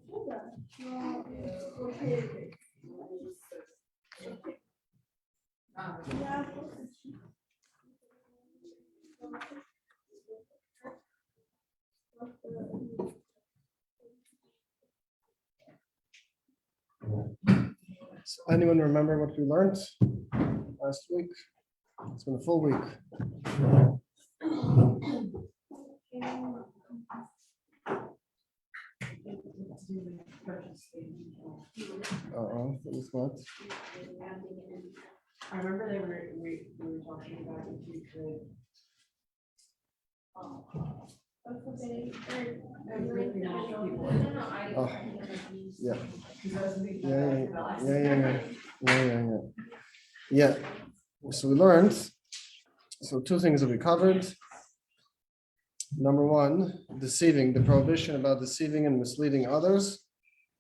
So anyone remember what we learned last week? It's been a full week. What? I remember we were talking about if you could. Yeah. So we learned. So two things that we covered. Number one, deceiving, the prohibition about deceiving and misleading others,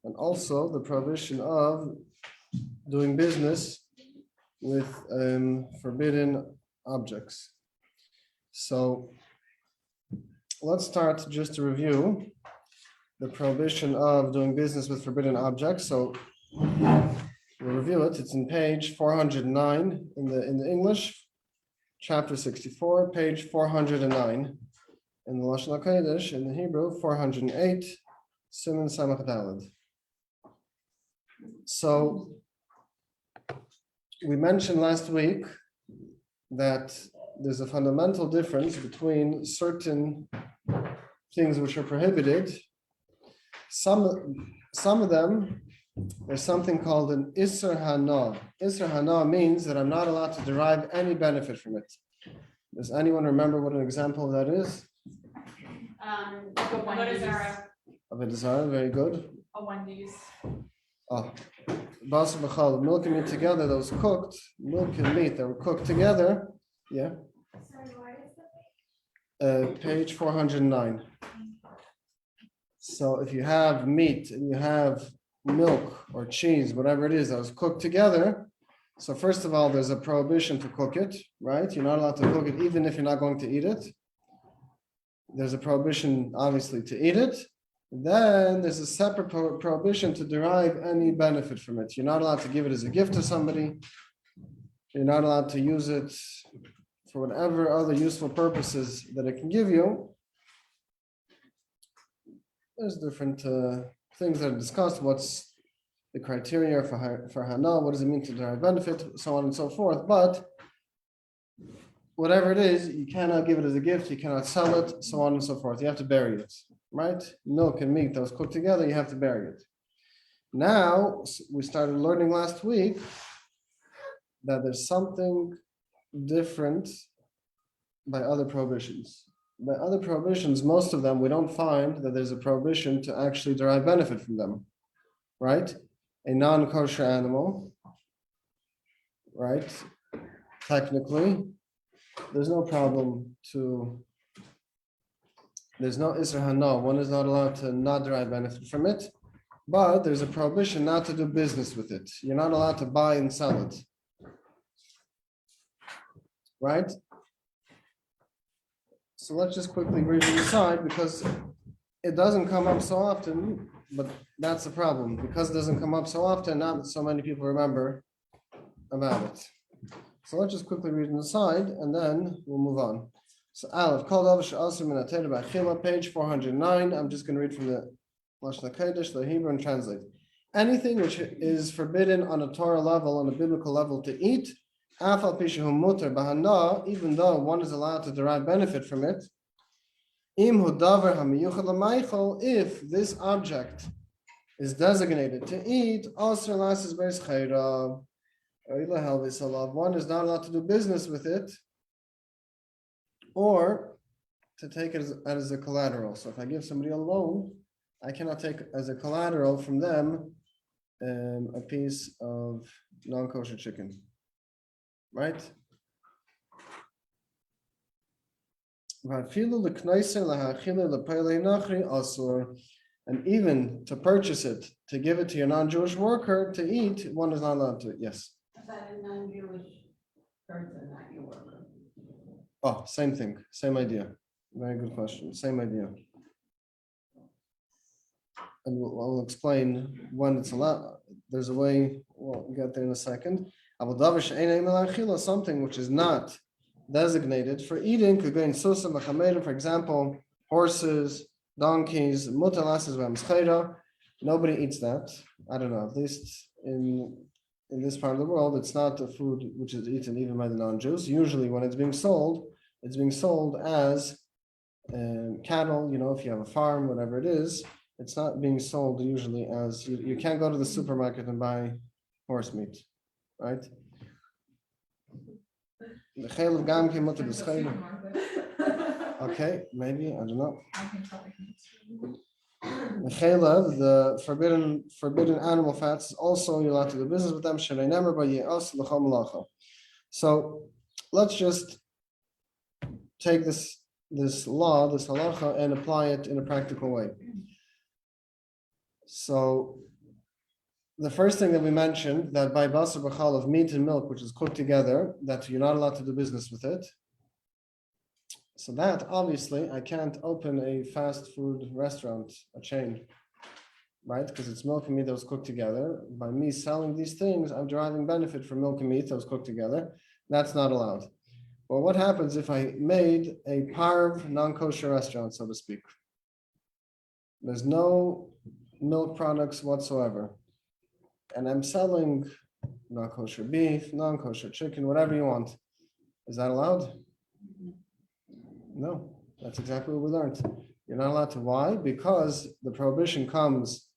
and also the prohibition of doing business with forbidden objects. So let's start just to review the prohibition of doing business with forbidden objects. So we'll review it. It's in page 409 in the English, chapter 64, page 409. In the Lashon HaKodesh, in the Hebrew, 408, Siman Samach Daled. So we mentioned last week that there's a fundamental difference between certain things which are prohibited. Some of them, there's something called an Isser Hana. Isser Hana means that I'm not allowed to derive any benefit from it. Does anyone remember what an example of that is? Avodah Zarah, very good. A Wendy's. Oh, Basar B'chal, milk and meat together, those cooked, milk and meat that were cooked together. Yeah. Sorry, why is the Page 409. So if you have meat and you have milk or cheese, whatever it is that was cooked together, so first of all, there's a prohibition to cook it, right? You're not allowed to cook it even if you're not going to eat it. There's a prohibition, obviously, to eat it. Then there's a separate prohibition to derive any benefit from it. You're not allowed to give it as a gift to somebody. You're not allowed to use it for whatever other useful purposes that it can give you. There's different things that are discussed. What's the criteria for Hana? What does it mean to derive benefit? So on and so forth. But whatever it is, you cannot give it as a gift. You cannot sell it, so on and so forth. You have to bury it, right? Milk and meat that was cooked together, you have to bury it. Now, we started learning last week that there's something different by other prohibitions. By other prohibitions, most of them, we don't find that there's a prohibition to actually derive benefit from them, right? A non-kosher animal, right? Technically, there's no problem there's no Isser Hana. One is not allowed to not derive benefit from it, but there's a prohibition not to do business with it. You're not allowed to buy and sell it, right? So let's just quickly review the side because it doesn't come up so often, but that's the problem. Because it doesn't come up so often, not so many people remember about it. So let's just quickly read on the side and then we'll move on. So Aleph, called over page 409. I'm just going to read from the Lashon HaKodesh, the Hebrew, and translate. Anything which is forbidden on a Torah level, on a biblical level to eat, even though one is allowed to derive benefit from it, if this object is designated to eat, one is not allowed to do business with it or to take it as a collateral. So if I give somebody a loan, I cannot take as a collateral from them a piece of non-kosher chicken, right? And even to purchase it, to give it to your non-Jewish worker to eat, one is not allowed to. Yes. Is that a non-Jewish person, not your worker? Oh, same thing, same idea. Very good question. Same idea. and we'll explain when it's allowed. There's a way, we'll get there in a second. Something which is not designated for eating could go in susa machamerim, for example, horses, donkeys, mutalasses. Nobody eats that. I don't know, at least in this part of the world, it's not a food which is eaten even by the non-Jews. Usually when it's being sold as cattle, if you have a farm, whatever it is, it's not being sold usually as, you can't go to the supermarket and buy horse meat, right? Okay, maybe, I don't know. The forbidden animal fats, also you're allowed to do business with them. So let's just take this law, this halacha, and apply it in a practical way. So the first thing that we mentioned, that by basar b'chal of meat and milk, which is cooked together, that you're not allowed to do business with it. So that, obviously, I can't open a fast food restaurant, a chain, right? Because it's milk and meat that was cooked together. By me selling these things, I'm deriving benefit from milk and meat that was cooked together. That's not allowed. Well, what happens if I made a parv non-kosher restaurant, so to speak? There's no milk products whatsoever. And I'm selling non-kosher beef, non-kosher chicken, whatever you want. Is that allowed? No, that's exactly what we learned. You're not allowed to. Why? Because the prohibition comes,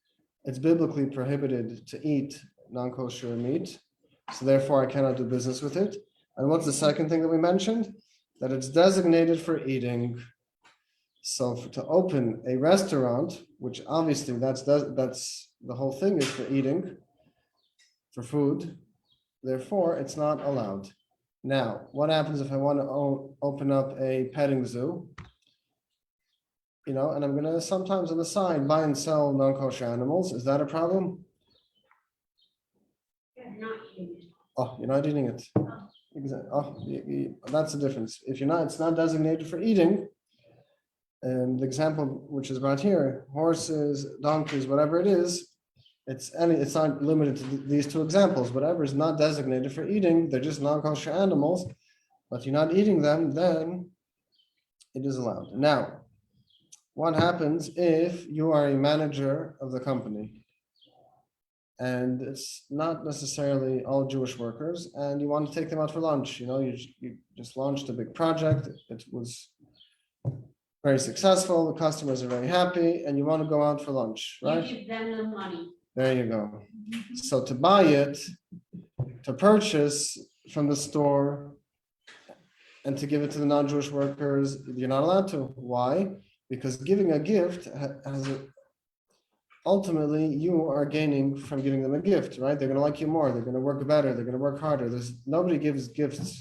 it's biblically prohibited to eat non-kosher meat. So therefore, I cannot do business with it. And what's the second thing that we mentioned? That it's designated for eating. So to open a restaurant, which obviously that's the whole thing is for eating, for food. Therefore, it's not allowed. Now, what happens if I want to open up a petting zoo? And I'm going to sometimes on the side buy and sell non-kosher animals. Is that a problem? You're not eating it. Oh, you're not eating it. Exactly. Oh, that's the difference. If it's not designated for eating. And the example which is brought here, horses, donkeys, whatever it is, it's not limited to these two examples. Whatever is not designated for eating, they're just non-kosher animals, but you're not eating them, then it is allowed. Now, what happens if you are a manager of the company and it's not necessarily all Jewish workers and you want to take them out for lunch? You just launched a big project. It was very successful. The customers are very happy and you want to go out for lunch, right? You give them the money. There you go. So to buy it, to purchase from the store and to give it to the non-Jewish workers, you're not allowed to. Why? Because giving a gift ultimately you are gaining from giving them a gift, right? They're going to like you more. They're going to work better. They're going to work harder. Nobody gives gifts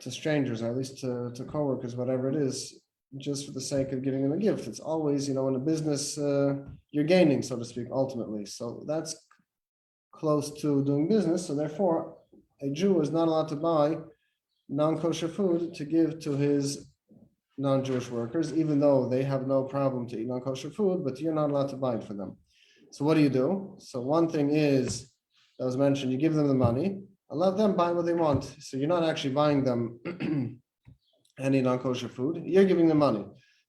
to strangers, or at least to coworkers, whatever it is, just for the sake of giving them a gift. It's always, in a business, you're gaining, so to speak, ultimately. So that's close to doing business. So therefore, a Jew is not allowed to buy non-kosher food to give to his non-Jewish workers, even though they have no problem to eat non-kosher food, but you're not allowed to buy it for them. So what do? So one thing is, that was mentioned, you give them the money and let them buy what they want. So you're not actually buying them any non-kosher food. You're giving them money.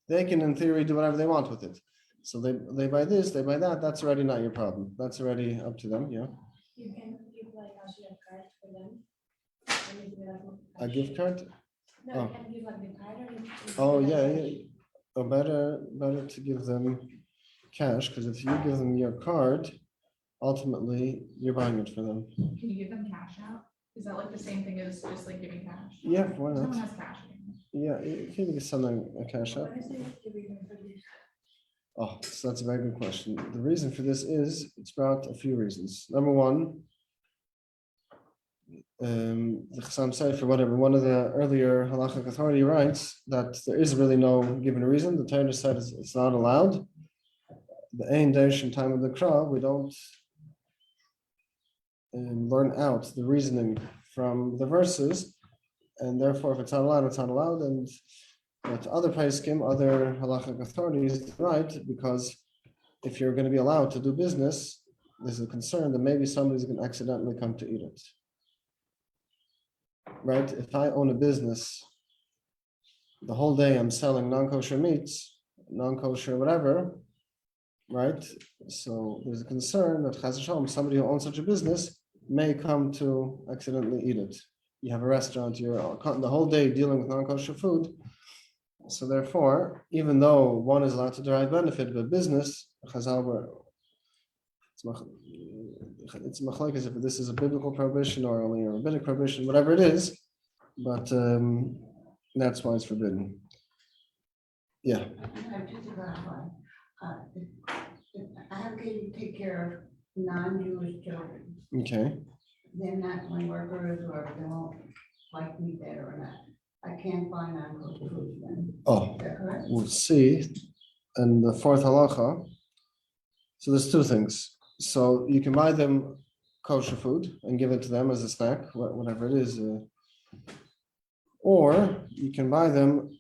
They can, in theory, do whatever they want with it. So they buy this, they buy that. That's already not your problem. That's already up to them. Yeah. You can give like a card for them. A gift card? No, Oh. you can give like the card or you Oh yeah. Oh, better to give them cash, because if you give them your card, ultimately you're buying it for them. Can you give them cash out? Is that like the same thing as just like giving cash? Yeah, why Someone not? has cash. Yeah, you can give someone a cash out. What is it giving them for this? Oh, so that's a very good question. The reason for this is it's brought a few reasons. Number one, the Chassam Sofer, whatever, one of the earlier halachic authority writes that there is really no given reason. The Torah said it's not allowed. The Ein Deish in time of the Kra, we don't learn out the reasoning from the verses, and therefore if it's not allowed, it's not allowed. And but other Paiskim, other halachic authorities, right, because if you're going to be allowed to do business, there's a concern that maybe somebody's going to accidentally come to eat it. Right? If I own a business, the whole day I'm selling non-kosher meats, non-kosher whatever, right? So there's a concern that Chas v'shalom, somebody who owns such a business may come to accidentally eat it. You have a restaurant, you're the whole day dealing with non-kosher food. So therefore, even though one is allowed to derive benefit, but business, Chazal were, it's machlokes if this is a biblical prohibition or only a rabbinic prohibition, whatever it is, but that's why it's forbidden. Yeah. Just to clarify, I have to take care of non-Jewish children. Okay. They're not my workers or they won't like me better or not. I can't buy non-kosher food then. Oh, Is that correct? we'll see. And the fourth halacha. So there's two things. So you can buy them kosher food and give it to them as a snack, whatever it is. Or you can buy them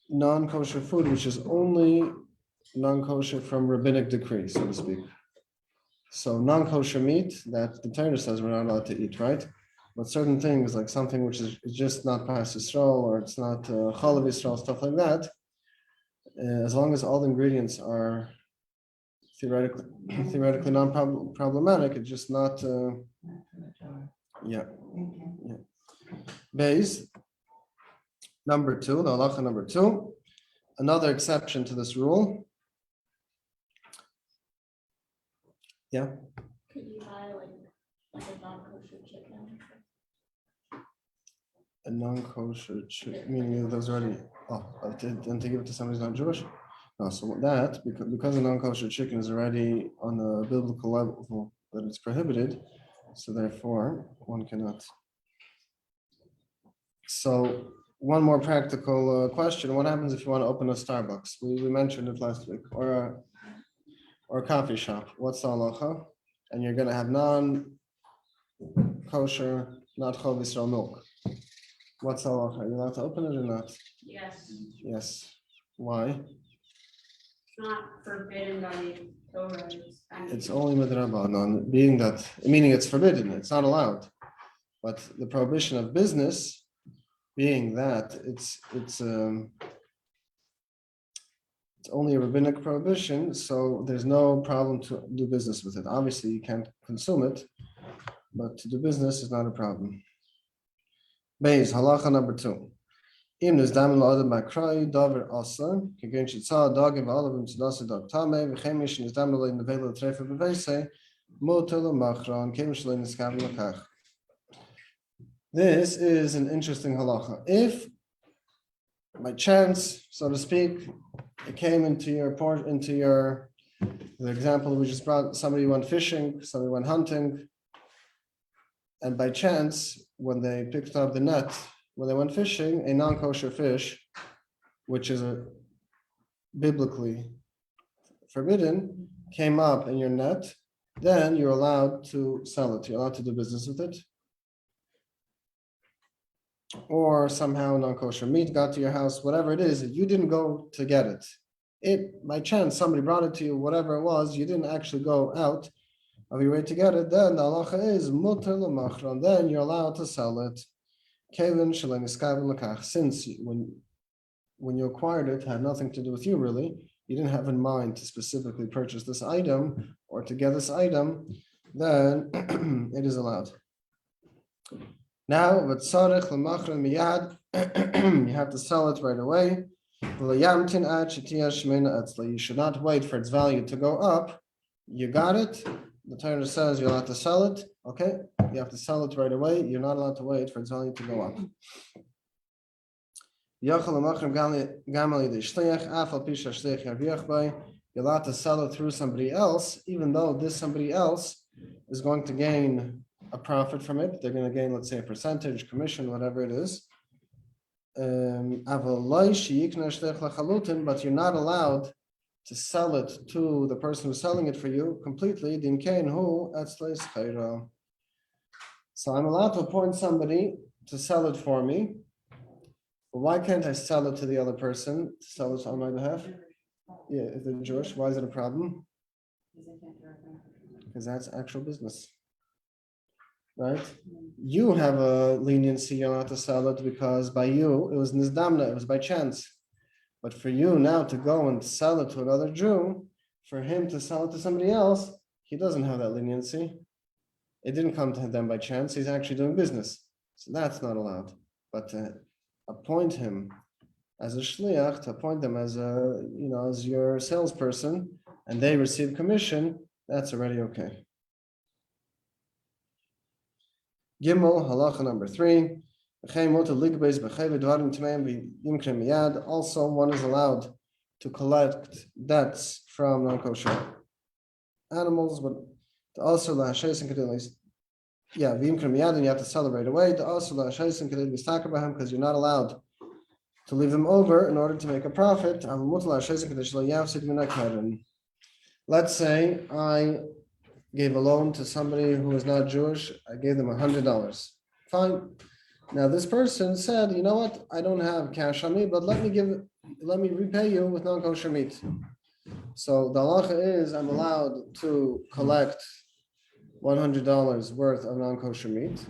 non-kosher food, which is only non-kosher from rabbinic decree, so to speak. So non-kosher meat that the Torah says we're not allowed to eat, right? But certain things, like something which is just not pas Yisrael or it's not chalav Yisrael, stuff like that, as long as all the ingredients are theoretically non-problematic, it's just not, yeah. Okay. Base, number two, the halacha number two, another exception to this rule. Yeah. Could you buy like a non-kosher chicken? A non-kosher chicken, meaning those already, didn't they give it to somebody who's not Jewish? No, so that, because a non-kosher chicken is already on a biblical level that it's prohibited, so therefore one cannot. So one more practical question: what happens if you want to open a Starbucks? We mentioned it last week, or a coffee shop. What's the halacha? And you're going to have non-kosher, not chol Yisrael milk. What's the halacha? Are you allowed to open it or not? Yes, Yes. Why? it's not forbidden by the Torah. It's only midrabanan, meaning it's forbidden. It's not allowed. But the prohibition of business, being that it's only a rabbinic prohibition, so there's no problem to do business with it. Obviously, you can't consume it, but to do business is not a problem. Beis, halacha number two. Im nes damen l'adam b'akrai davar asa, kegen shetzah dagim v'alavim tzedasa dag tameh, v'chem ish nes damen l'lein nevela trefa b'veisei, motel l'machran, kem shlein neskav l'kach. This is an interesting halacha. If, by chance, so to speak, it came into the example we just brought, somebody went fishing, somebody went hunting, and by chance, when they picked up the net, when they went fishing, a non-kosher fish, which is biblically forbidden, came up in your net, then you're allowed to sell it. You're allowed to do business with it. Or somehow non-kosher meat got to your house, whatever it is, you didn't go to get it. It, by chance, somebody brought it to you, whatever it was, you didn't actually go out of your way to get it, then the halacha is mutar l'machron, then you're allowed to sell it. Since when you acquired it, had nothing to do with you really, you didn't have in mind to specifically purchase this item or to get this item, then it is allowed. Now, you have to sell it right away. You should not wait for its value to go up. You got it. The Torah says you're allowed to sell it. Okay, you have to sell it right away. You're not allowed to wait for its value to go up. You're allowed to sell it through somebody else, even though this somebody else is going to gain a profit from it. They're going to gain, let's say, a percentage, commission, whatever it is. But you're not allowed to sell it to the person who's selling it for you completely. So I'm allowed to appoint somebody to sell it for me. But why can't I sell it to the other person, to sell it on my behalf? Yeah, if they're Jewish, why is it a problem? Because they can't direct them. Because that's actual business. Right? You have a leniency, you're not to sell it because by you, it was nizdamna, it was by chance. But for you now to go and sell it to another Jew, for him to sell it to somebody else, he doesn't have that leniency. It didn't come to them by chance. He's actually doing business. So that's not allowed. But to appoint him as a shliach, to appoint them as as your salesperson, and they receive commission, that's already okay. Gimel, halacha number 3. Also, one is allowed to collect debts from non-kosher animals, but also and you have to sell it right away. Because you're not allowed to leave them over in order to make a profit. Let's say I gave a loan to somebody who is not Jewish. I gave them $100. Fine. Now this person said, you know what? I don't have cash on me, but let me repay you with non-kosher meat. So the halacha is I'm allowed to collect $100 worth of non-kosher meat.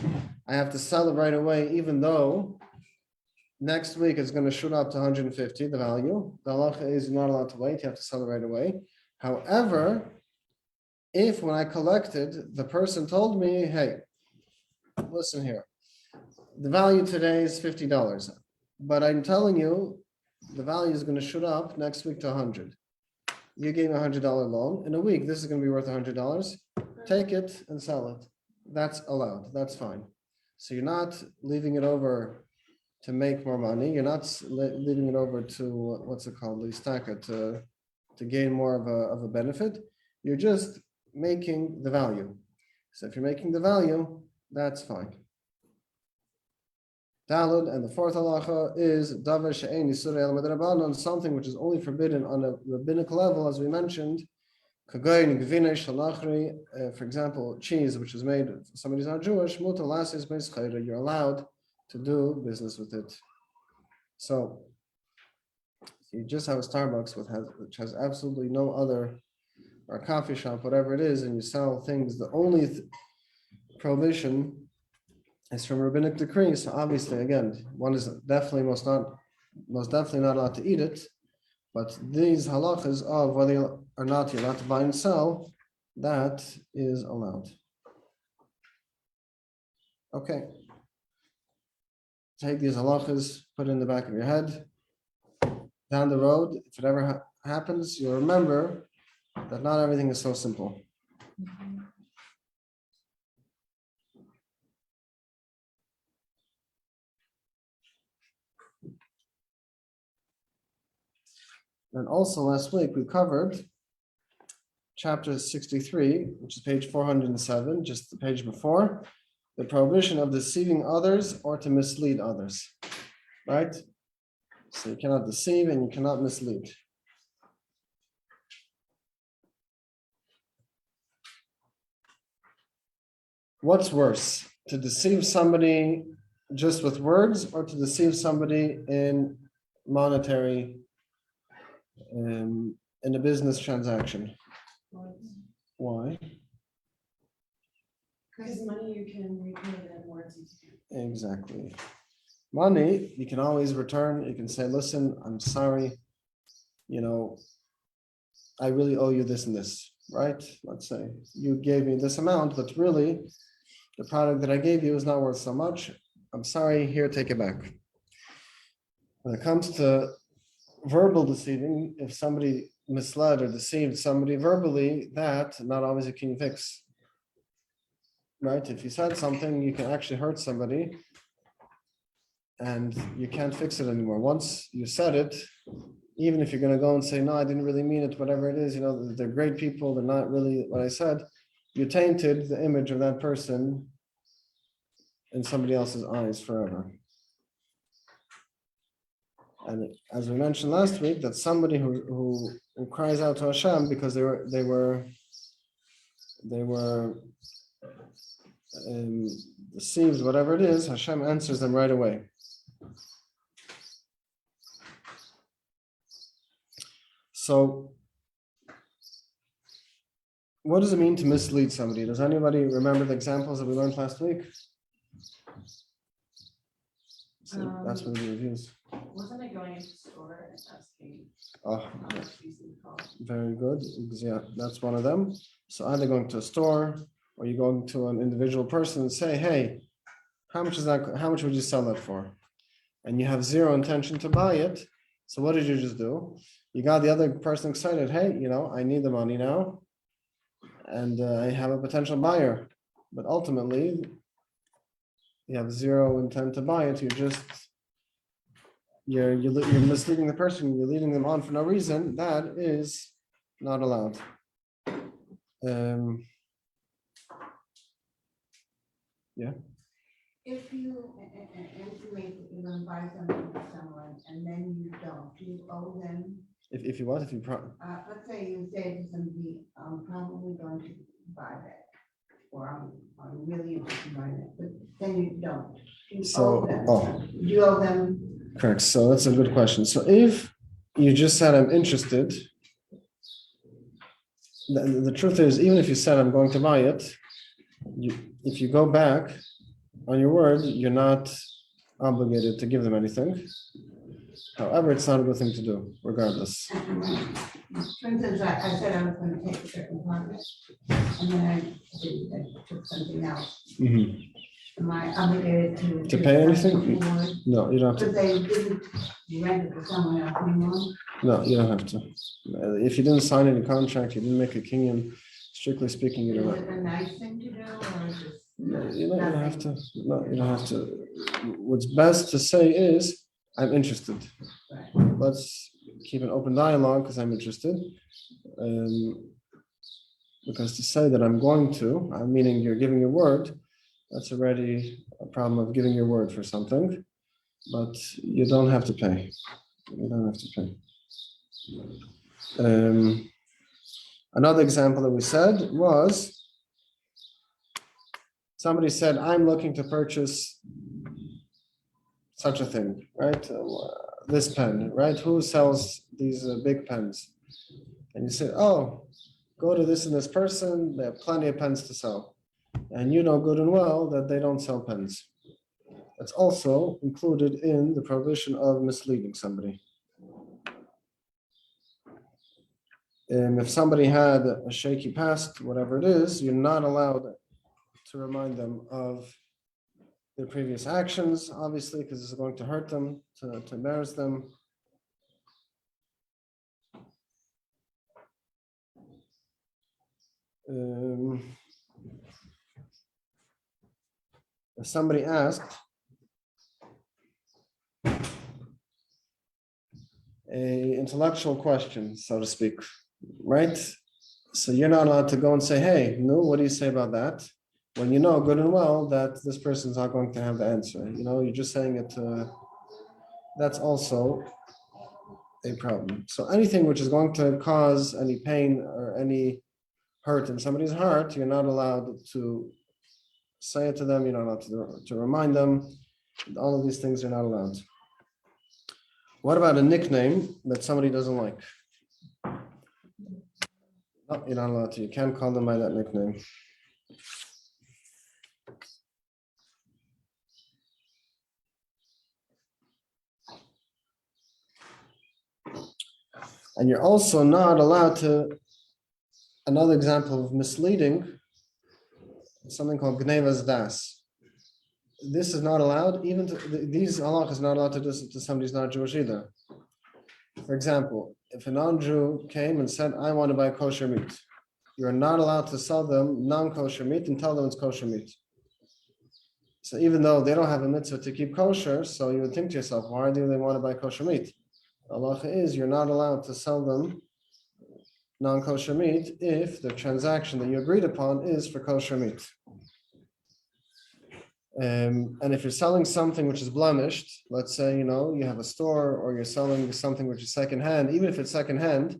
I have to sell it right away, even though next week it's going to shoot up to 150, the value. The halacha is you're not allowed to wait. You have to sell it right away. However, if when I collected, the person told me, hey, listen here, the value today is $50, but I'm telling you, the value is going to shoot up next week to 100. You gave me $100 loan. In a week, this is going to be worth $100. Take it and sell it. That's allowed. That's fine. So you're not leaving it over to make more money. You're not leaving it over to, what's it called, listaka, to gain more of a benefit. You're just making the value. So if you're making the value, that's fine. Daled, and the fourth halacha is davar she'ein isurei el midrabanan, something which is only forbidden on a rabbinic level, as we mentioned. Kagoyin gvinei shalachri, for example, cheese which is made for somebody who's not Jewish, mutar lasis beischayra, you're allowed to do business with it. So you just have a Starbucks which has absolutely no other, or a coffee shop, whatever it is, and you sell things. The only prohibition is from rabbinic decree. So obviously, again, one is definitely most definitely not allowed to eat it. But these halachas of whether or not you're allowed to buy and sell, that is allowed. Okay. Take these halachas, put it in the back of your head. Down the road, if it ever happens, you'll remember that not everything is so simple. And also last week we covered chapter 63, which is page 407, just the page before, the prohibition of deceiving others or to mislead others, right? So you cannot deceive and you cannot mislead. What's worse, to deceive somebody just with words or to deceive somebody in monetary, in a business transaction? Why? Because money you can repay that words you can't. Exactly. Money, you can always return. You can say, listen, I'm sorry. I really owe you this and this, right? Let's say you gave me this amount, but really the product that I gave you is not worth so much. I'm sorry, here, take it back. When it comes to verbal deceiving, if somebody misled or deceived somebody verbally, that not always can you fix. Right? If you said something, you can actually hurt somebody and you can't fix it anymore. Once you said it, even if you're going to go and say, no, I didn't really mean it, whatever it is, they're great people, they're not really what I said, you tainted the image of that person in somebody else's eyes forever. And as we mentioned last week, that somebody who cries out to Hashem because they were deceived, whatever it is, Hashem answers them right away. So, what does it mean to mislead somebody? Does anybody remember the examples that we learned last week? So that's what the reviews. Wasn't it going into the store and asking Oh, how much these things cost? very good. Yeah, that's one of them. So either going to a store or you going to an individual person and say, hey, how much is that? How much would you sell that for? And you have zero intention to buy it. So what did you just do? You got the other person excited. Hey, I need the money now. And I have a potential buyer. But ultimately, you have zero intent to buy it. You're misleading the person. You're leading them on for no reason. That is not allowed. Yeah. If you intimate that you're gonna buy something from someone and then you don't, you owe them, If you what? If you let's say you say to somebody, I'm probably going to buy that. Or I'm really interested in buying it, but then you don't. You So, owe them. oh. You owe them. Correct. So that's a good question. So if you just said I'm interested, the truth is, even if you said I'm going to buy it, if you go back on your word, you're not obligated to give them anything. However, it's not a good thing to do, regardless. For instance, I said I was gonna take a certain product, and then I didn't, I took something else. Mhm. Am I obligated To pay anything? Or- No, you don't have Because they didn't rent it to someone else anymore. No, you don't have to. If you didn't sign any contract, you didn't make a kinyan, strictly speaking, you Is don't it a nice thing to do, or just? No, you don't have to. No, you don't have to. What's best to say is, I'm interested. Right. Let's keep an open dialogue because I'm interested. Because to say that I'm going to, I'm meaning you're giving your word, that's already a problem of giving your word for something, but you don't have to pay. You don't have to pay. Another example that we said was, somebody said, I'm looking to purchase such a thing, right? This pen, right? Who sells these big pens? And you say, oh, go to this and this person, they have plenty of pens to sell. And you know good and well that they don't sell pens. That's also included in the prohibition of misleading somebody. And if somebody had a shaky past, whatever it is, you're not allowed to remind them of their previous actions, obviously, because it's going to hurt them, to embarrass them. Somebody asked a intellectual question, so to speak, right? So you're not allowed to go and say, hey, no, what do you say about that? When you know good and well that this person's not going to have the answer. You're just saying it, that's also a problem. So anything which is going to cause any pain or any hurt in somebody's heart, you're not allowed to say it to them, you're not allowed to remind them. All of these things are not allowed. What about a nickname that somebody doesn't like? No, you're not allowed to. You can't call them by that nickname. And you're also not allowed to, another example of misleading, something called Gnevas Das. This is not allowed, even to, these halachas is not allowed to do to somebody who's not Jewish either. For example, if a non-Jew came and said, I want to buy kosher meat, you're not allowed to sell them non-kosher meat and tell them it's kosher meat. So even though they don't have a mitzvah to keep kosher, so you would think to yourself, why do they want to buy kosher meat? The halacha is you're not allowed to sell them non-kosher meat if the transaction that you agreed upon is for kosher meat. And if you're selling something which is blemished, let's say, you have a store or you're selling something which is secondhand, even if it's secondhand,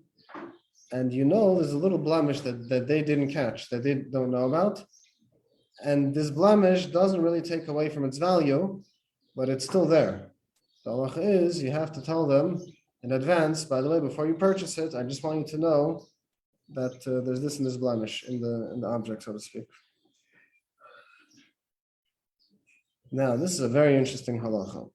and there's a little blemish that they didn't catch, that they don't know about, and this blemish doesn't really take away from its value, but it's still there. The halacha is you have to tell them, in advance, by the way, before you purchase it, I just want you to know that there's this and this blemish in the object, so to speak. Now, this is a very interesting halacha.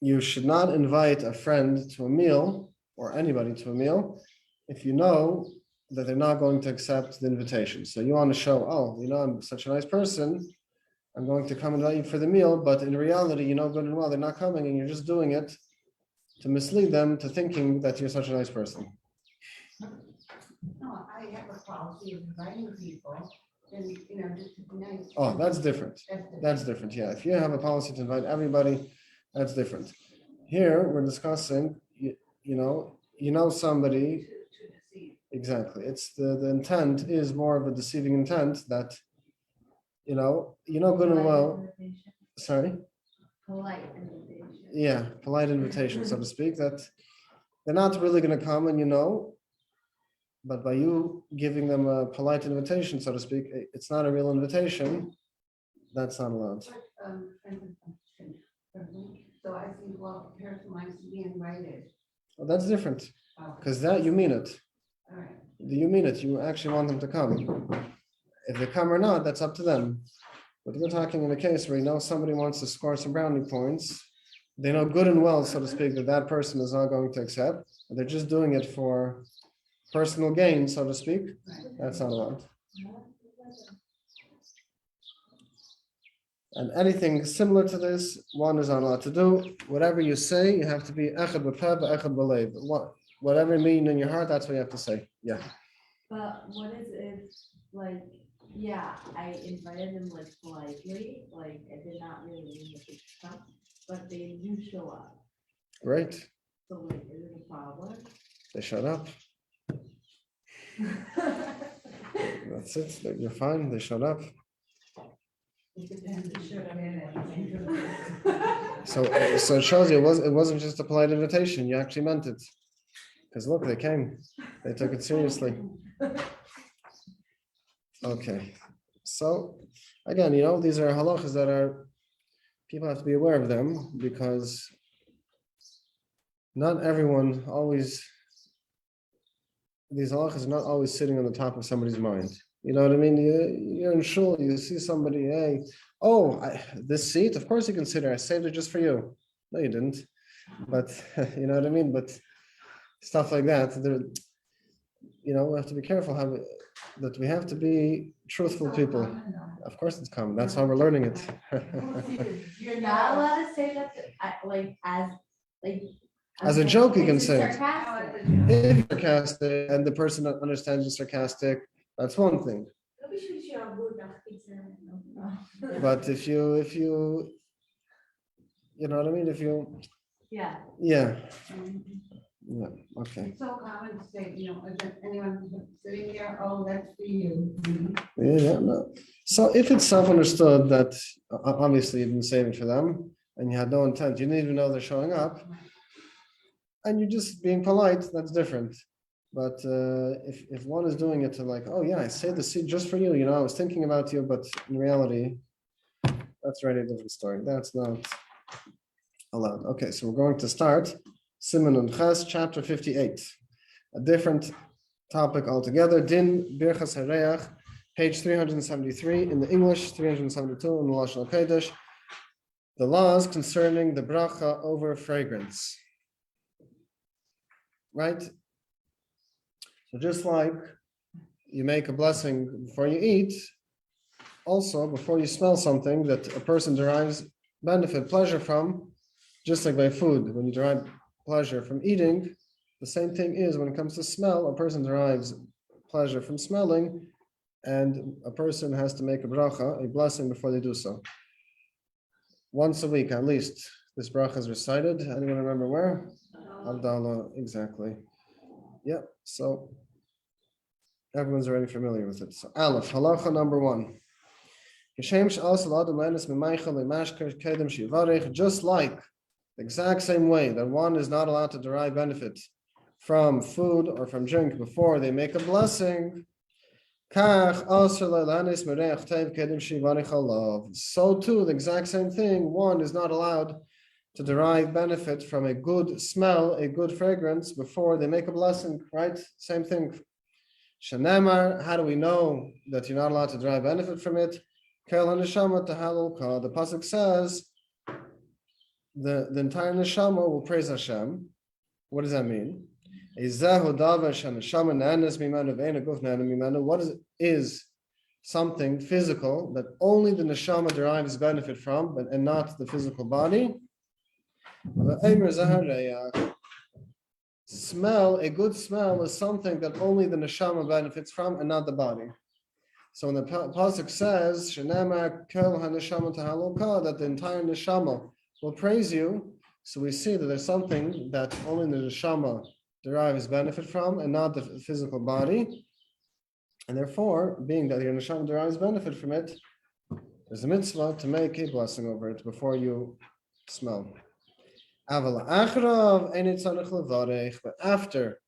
You should not invite a friend to a meal or anybody to a meal if you know that they're not going to accept the invitation. So you want to show, oh, I'm such a nice person, I'm going to come invite you for the meal, but in reality, good and well, they're not coming, and you're just doing it to mislead them to thinking that you're such a nice person. No, I have a policy of inviting people, and, just to be nice. Oh, that's different. That's different, yeah. If you have a policy to invite everybody, that's different. Here, we're discussing, somebody, exactly. It's the intent is more of a deceiving intent that, good and well, sorry? Polite invitation. Yeah, polite invitation, so to speak, that they're not really going to come and but by you giving them a polite invitation, so to speak, it's not a real invitation, that's not allowed. So I think, well, the person wants to be invited. Well, that's different, because that you mean it. All right. You mean it, you actually want them to come. If they come or not, that's up to them. But we're talking in a case where somebody wants to score some brownie points. They know good and well, so to speak, that person is not going to accept. But they're just doing it for personal gain, so to speak. That's not allowed. And anything similar to this, one is not allowed to do. Whatever you say, you have to be echad b'peh, echad b'leiv. Whatever you mean in your heart, that's what you have to say. Yeah. But what is if, I invited them politely, I did not really mean it to come, but they do show up. Great. So is it a problem? They showed up. That's it. You're fine. They showed up. So it shows you it wasn't just a polite invitation. You actually meant it. Because look, they came. They took it seriously. Okay. So again, these are halachas that people have to be aware of them, because not everyone always, these halachas are not always sitting on the top of somebody's mind. You know what I mean? You're in shul, you see somebody, hey, this seat, of course you consider, I saved it just for you. No, you didn't. But you know what I mean? But stuff like that, we have to be careful that we have to be truthful people. Of course it's common. That's how we're learning it. You're not allowed to say that, as a joke, you can say it. Sarcastic. If you're sarcastic and the person that understands you sarcastic, that's one thing. But if you know what I mean? Yeah. Yeah, okay. It's so common to say, is anyone sitting there? Oh, that's for you. Yeah, no. So if it's self-understood that obviously you didn't save it for them and you had no intent, you didn't even know they're showing up, and you're just being polite, that's different. But if one is doing it to I saved the seat just for you, I was thinking about you, but in reality, that's already a different story. That's not allowed. Okay, so we're going to start Siman and Ches, chapter 58. A different topic altogether. Din Birchas Hareach, page 373 in the English, 372 in the Lashon Kodesh. The laws concerning the bracha over fragrance. Right? So just like you make a blessing before you eat, also before you smell something that a person derives benefit, pleasure from, just like by food, when you derive pleasure from eating, the same thing is when it comes to smell, a person derives pleasure from smelling, and a person has to make a bracha, a blessing, before they do so. Once a week, at least, this bracha is recited. Anyone remember where? Abdallah, exactly. Yep, so everyone's already familiar with it. So Aleph, halacha number 1. Just like the exact same way that one is not allowed to derive benefit from food or from drink before they make a blessing, so too, the exact same thing, one is not allowed to derive benefit from a good smell, a good fragrance before they make a blessing, right? Same thing. Shanemar, how do we know that you're not allowed to derive benefit from it? Kel haneshama tahalul. The pasuk says the entire neshama will praise Hashem. What does that mean? What is something physical that only the neshama derives benefit from, and not the physical body? Smell, a good smell is something that only the neshama benefits from and not the body. So when the pasuk says that the entire neshama will praise you, so we see that there's something that only the neshama derives benefit from and not the physical body. And therefore, being that your neshama derives benefit from it, there's a mitzvah to make a blessing over it before you smell. But after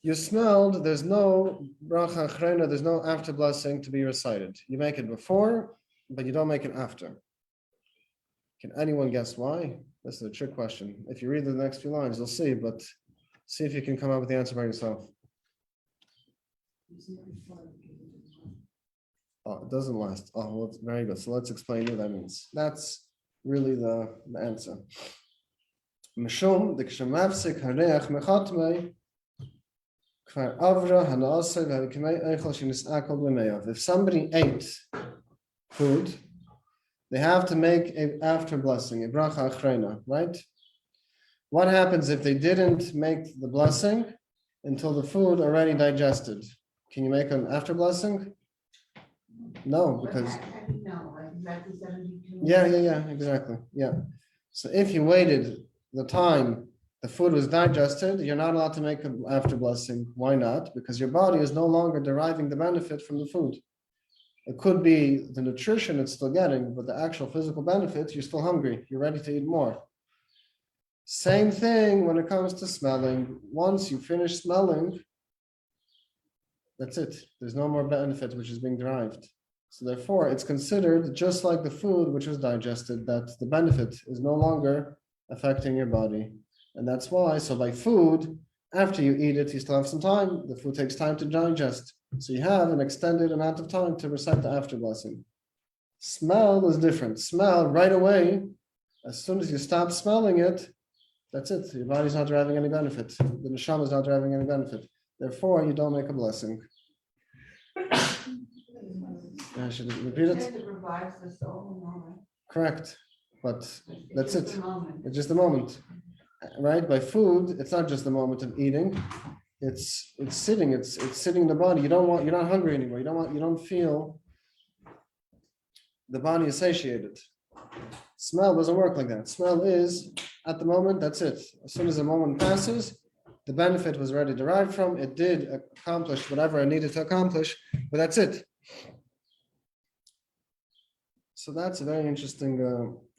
you smelled, there's no bracha achrona, there's no after blessing to be recited. You make it before, but you don't make it after. Can anyone guess why? This is a trick question. If you read the next few lines, you'll see, but see if you can come up with the answer by yourself. Oh, it doesn't last. Oh, well, very good. So let's explain what that means. That's really the answer. If somebody ate food, they have to make an after blessing, a bracha achrona, right? What happens if they didn't make the blessing until the food already digested? Can you make an after blessing? No, because yeah, exactly. Yeah. So if you waited the time the food was digested, you're not allowed to make an after blessing. Why not? Because your body is no longer deriving the benefit from the food. It could be the nutrition it's still getting, but the actual physical benefits, you're still hungry. You're ready to eat more. Same thing when it comes to smelling. Once you finish smelling, that's it. There's no more benefit which is being derived. So therefore, it's considered just like the food which was digested, that the benefit is no longer affecting your body. And that's why, so by food, after you eat it, you still have some time. The food takes time to digest. So you have an extended amount of time to recite the after blessing. Smell is different. Smell right away, as soon as you stop smelling it, that's it. Your body's not deriving any benefit. The neshama is not deriving any benefit. Therefore, you don't make a blessing. I should repeat it. It revives the soul. Correct. But that's it. It's just a moment. Right? By food, it's not just the moment of eating. It's sitting in the body. You're not hungry anymore. You don't feel the body is satiated. Smell doesn't work like that. Smell is at the moment, that's it. As soon as the moment passes, the benefit was already derived from. It did accomplish whatever it needed to accomplish, but that's it. So that's a very interesting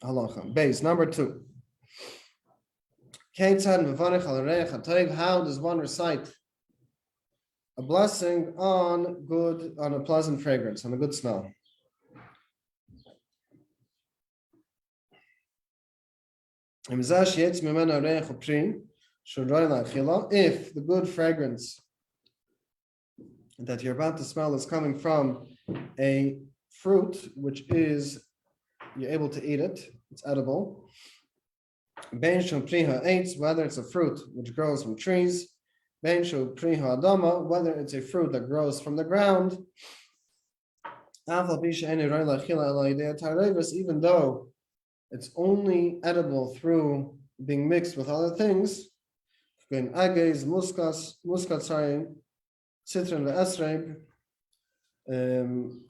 halacha. Base number 2. How does one recite a blessing on a pleasant fragrance, on a good smell? If the good fragrance that you're about to smell is coming from a fruit which is, you're able to eat it, it's edible. Whether it's a fruit which grows from trees, whether it's a fruit that grows from the ground, even though it's only edible through being mixed with other things, citron,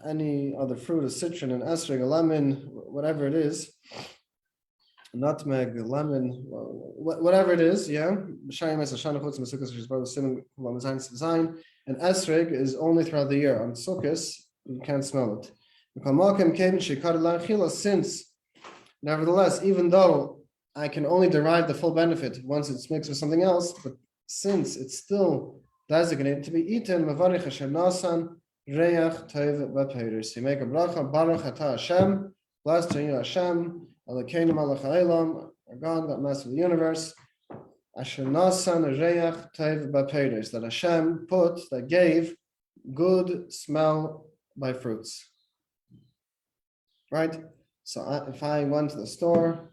any other fruit, a citron, an esrog, a lemon, whatever it is, nutmeg, lemon, whatever it is, yeah. An esrog is only throughout the year. On Sukkot, you can't smell it. Since, nevertheless, even though I can only derive the full benefit once it's mixed with something else, but since it's still designated to be eaten, Reach Tov V'Peiros. You make a bracha, Baruch Atah Hashem, blessed are you Hashem, Elokeinu melech ha'olam, our God, that master of the universe, Asher nasan reach tov b'peiros, that Hashem put, that gave good smell by fruits. Right? So if I went to the store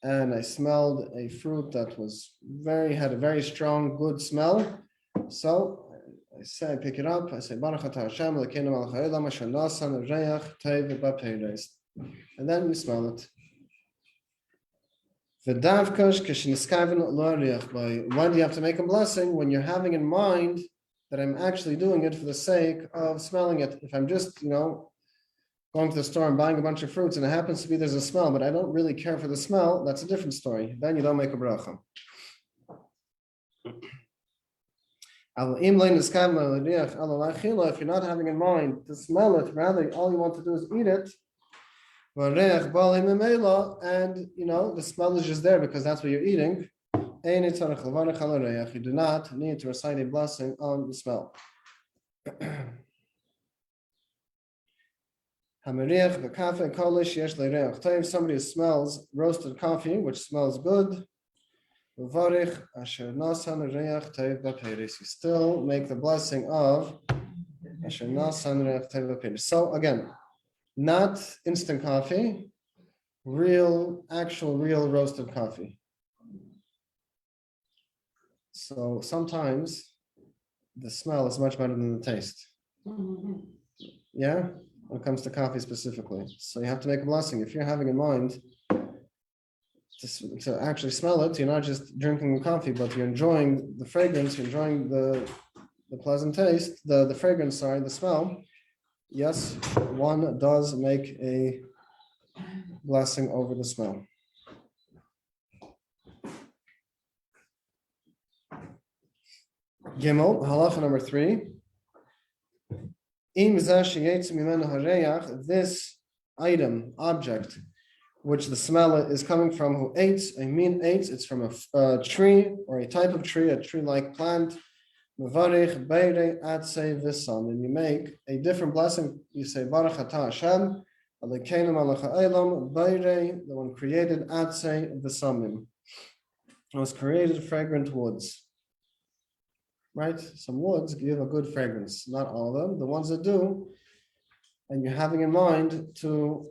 and I smelled a fruit that was had a very strong, good smell, so I say, I pick it up, I say, Baruch atah Hashem, Elokeinu melech ha'olam, asher nasan reach tov b'peiros. And then you smell it. Why do you have to make a blessing? When you're having in mind that I'm actually doing it for the sake of smelling it. If I'm just, going to the store and buying a bunch of fruits and it happens to be there's a smell, but I don't really care for the smell, that's a different story. Then you don't make a bracha. If you're not having in mind to smell it, rather all you want to do is eat it. And the smell is just there because that's what you're eating. You do not need to recite a blessing on the smell. Somebody smells roasted coffee, which smells good. You still make the blessing of. So again, not instant coffee, real roasted coffee. So sometimes the smell is much better than the taste. Yeah, when it comes to coffee specifically. So you have to make a blessing. If you're having in mind to actually smell it, you're not just drinking the coffee, but you're enjoying the fragrance, you're enjoying the pleasant taste, the fragrance, the smell. Yes, one does make a blessing over the smell. Gimel, halacha number 3. This item, object, which the smell is coming from, who eats, it's from a tree or a type of tree, a tree-like plant. And you make a different blessing. You say, Baruch atah Hashem, Elokeinu melech ha'olam, the one created atzei v'samim. It was created fragrant woods. Right? Some woods give a good fragrance. Not all of them. The ones that do, and you're having in mind to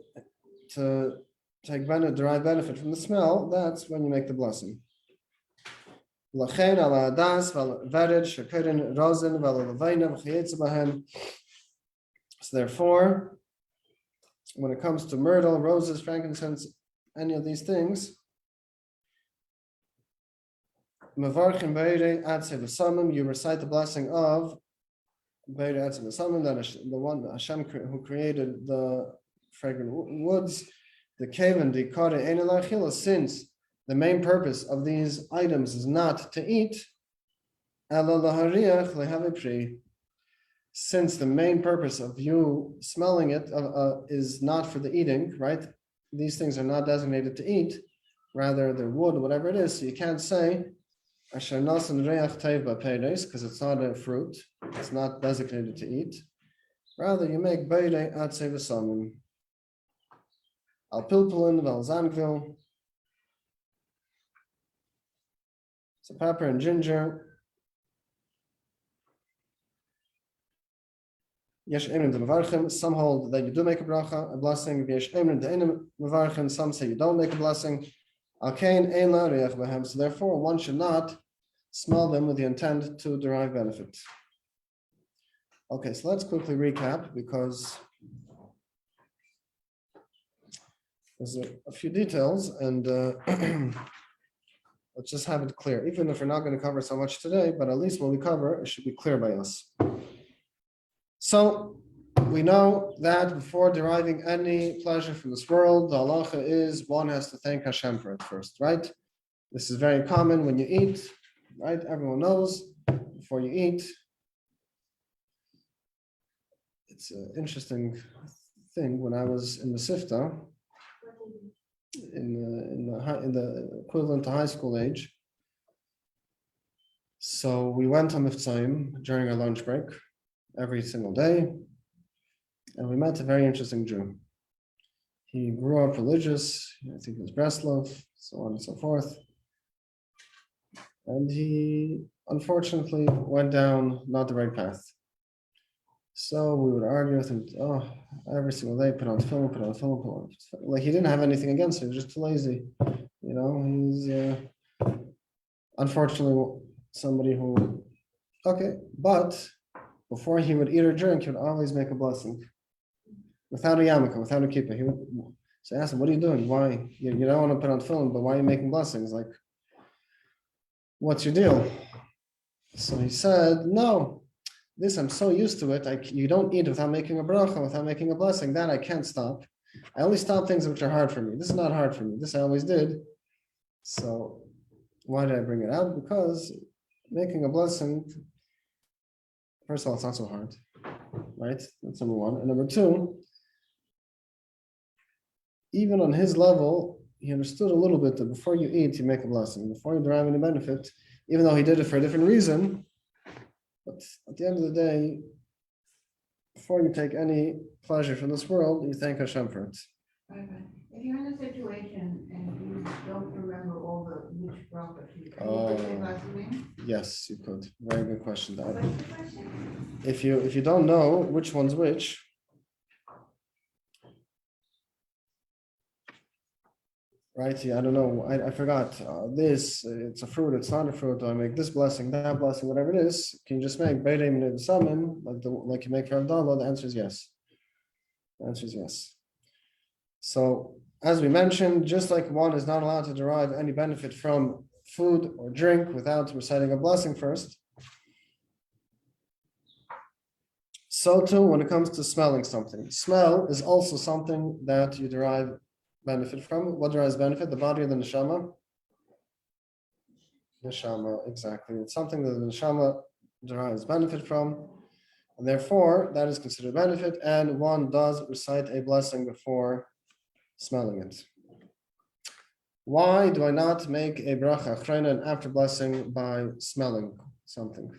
derive benefit from the smell, that's when you make the blessing. So therefore, when it comes to myrtle, roses, frankincense, any of these things, you recite the blessing of that the one Hashem who created the fragrant woods, the kavan the since the main purpose of these items is not to eat, since the main purpose of you smelling it is not for the eating, right? These things are not designated to eat, rather they're wood, whatever it is. So you can't say because it's not a fruit, it's not designated to eat. Rather, you make beire atzei v'samim. Al pilpulin vel zangvil. So pepper and ginger. Yesh emrim de mevarchim. Some hold that you do make a bracha, a blessing. Yesh emrim de enim mevarchim. Some say you don't make a blessing. Al kain ein la reach b'hem. So therefore, one should not smell them with the intent to derive benefit. Okay, so let's quickly recap because there's a few details and let's just have it clear. Even if we're not going to cover so much today, but at least when we cover, it should be clear by us. So we know that before deriving any pleasure from this world, the halacha is one has to thank Hashem for it first, right? This is very common when you eat, right? Everyone knows before you eat. It's an interesting thing. When I was in the Sifta, in the equivalent to high school age, so we went on Miftzayim during our lunch break every single day, and we met a very interesting Jew. He grew up religious. I think it was Breslov, so on and so forth. And he unfortunately went down not the right path. So we would argue with him, oh, every single day, put on film, put on film, put on. Like he didn't have anything against it, he was just too lazy. You know, he's unfortunately somebody who, okay, but before he would eat or drink, he would always make a blessing. Without a yarmulke, without a kippah. He would, so I asked him, what are you doing? Why? You don't want to put on film, but why are you making blessings? Like, what's your deal? So he said, no. This, I'm so used to it. You don't eat without making a bracha, without making a blessing. That I can't stop. I only stop things which are hard for me. This is not hard for me. This I always did. So why did I bring it out? Because making a blessing, first of all, it's not so hard, right? That's number one. And number two, even on his level, he understood a little bit that before you eat, you make a blessing. Before you derive any benefit, even though he did it for a different reason, but at the end of the day, before you take any pleasure from this world, you thank Hashem for it. If you're in a situation and you don't remember all which bracha, can you just say last name? Yes, you could. Very good question, Dad. What's the question? If you don't know which one's which, right? Yeah, I don't know. I forgot this. It's a fruit. It's not a fruit. Do I make this blessing, that blessing, whatever it is? Can you just make Beidei Minei V'Samim like you make for Abdallah? The answer is yes. The answer is yes. So as we mentioned, just like one is not allowed to derive any benefit from food or drink without reciting a blessing first, so too when it comes to smelling something. Smell is also something that you derive benefit from. What derives benefit? The body of the neshama. Neshama, exactly. It's something that the neshama derives benefit from, and therefore that is considered benefit, and one does recite a blessing before smelling it. Why do I not make a bracha achrona and after blessing by smelling something?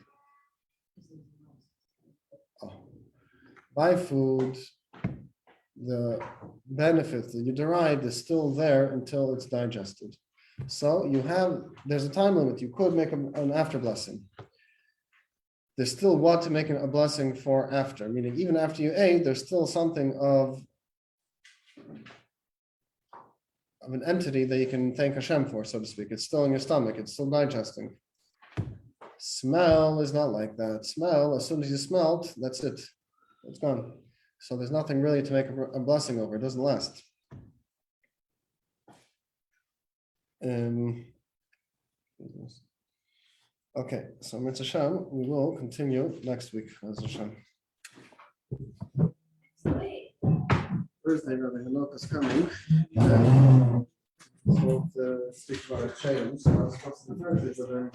By food, the benefit that you derived is still there until it's digested. So there's a time limit. You could make an after blessing. There's still what to make a blessing for after, meaning even after you ate, there's still something of an entity that you can thank Hashem for, so to speak. It's still in your stomach. It's still digesting. Smell is not like that. Smell, as soon as you smelt, that's it. It's gone. So there's nothing really to make a blessing over. It doesn't last. Okay, so Mitzvah Hashem, we will continue next week. Hashem. Thursday, Rabbi Hanok is coming. So to speak about a change. So I was supposed to do Thursday,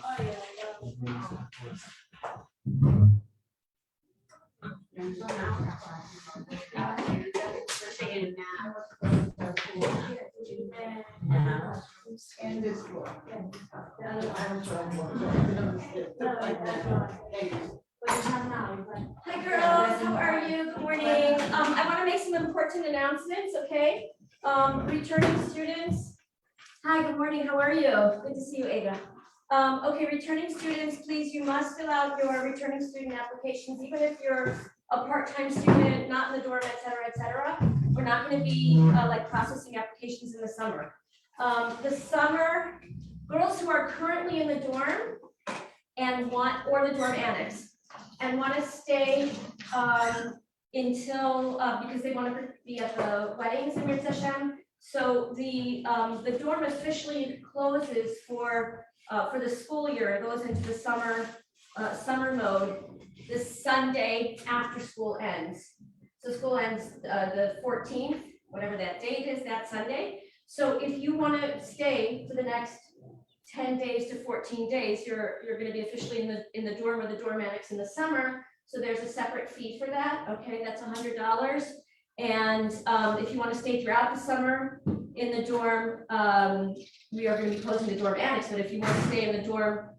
And this one. Hi girls, how are you? Good morning. I want to make some important announcements, okay? Returning students. Hi, good morning. How are you? Good to see you, Ada. Okay, returning students, please, you must fill out your returning student applications, even if you're a part-time student, not in the dorm, et cetera, et cetera. We're not going to be like processing applications in the summer. The summer, girls who are currently in the dorm and or the dorm annex and want to stay until, because they want to be at the weddings in Mitzvah Hashem. So the dorm officially closes for the school year. It goes into the summer mode this Sunday after school ends. So school ends the 14th, whatever that date is, that Sunday. So if you want to stay for the next 10 days to 14 days, you're going to be officially in the dorm or the dorm annex in the summer. So there's a separate fee for that. Okay, that's $100. And if you want to stay throughout the summer in the dorm, we are going to be closing the dorm annex. But if you want to stay in the dorm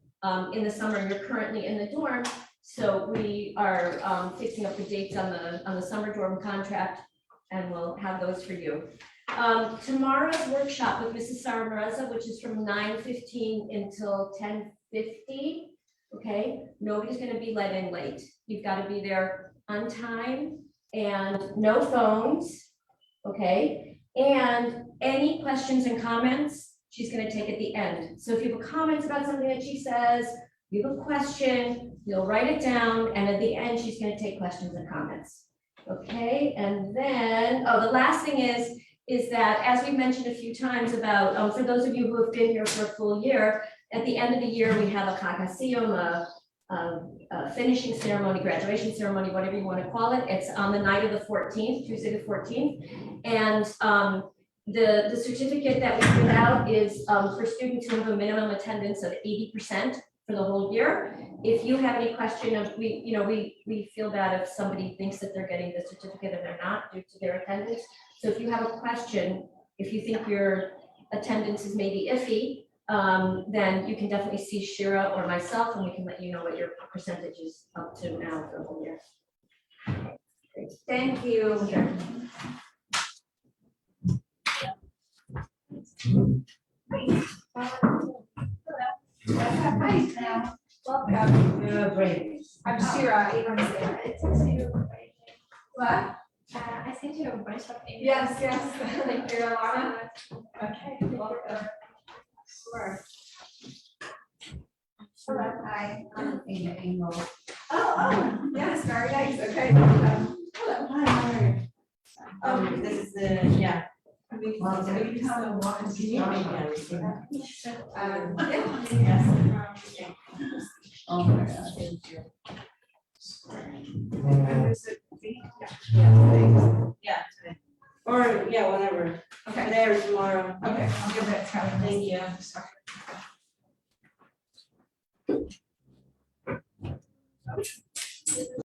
in the summer, you're currently in the dorm. So we are fixing up the dates on the summer dorm contract, and we'll have those for you. Tomorrow's workshop with Mrs. Saramareza, which is from 9:15 until 10:50. Okay, nobody's gonna be let in late. You've got to be there on time and no phones. Okay, and any questions and comments, she's gonna take at the end. So if you have comments about something that she says, you have a question, you'll write it down, and at the end, she's gonna take questions and comments. Okay, and then, the last thing is that, as we've mentioned a few times about, for those of you who have been here for a full year, at the end of the year, we have a kakasiyum, a finishing ceremony, graduation ceremony, whatever you want to call it. It's on the night of the 14th, Tuesday the 14th. And the certificate that we give out is for students who have a minimum attendance of 80% for the whole year. If you have any question of, we feel bad if somebody thinks that they're getting the certificate and they're not due to their attendance. So if you have a question, if you think your attendance is maybe iffy, then you can definitely see Shira or myself, and we can let you know what your percentage is up to now for the whole year. Great. Thank you. I'm Shira, Abrams there. What? I sent you a bunch of emails. Yes. Thank you, Alana. Okay, welcome. Sure. Hi, I'm Ina Engel. Oh, yes, very nice, okay. Hello. Hi, how are you? This is the, yeah. Well, So you tell them what is the Yes. Oh, my God. Yeah, today. Or, yeah, whatever. Okay, Today or tomorrow. okay, I'll give that to Kevin. Thank you.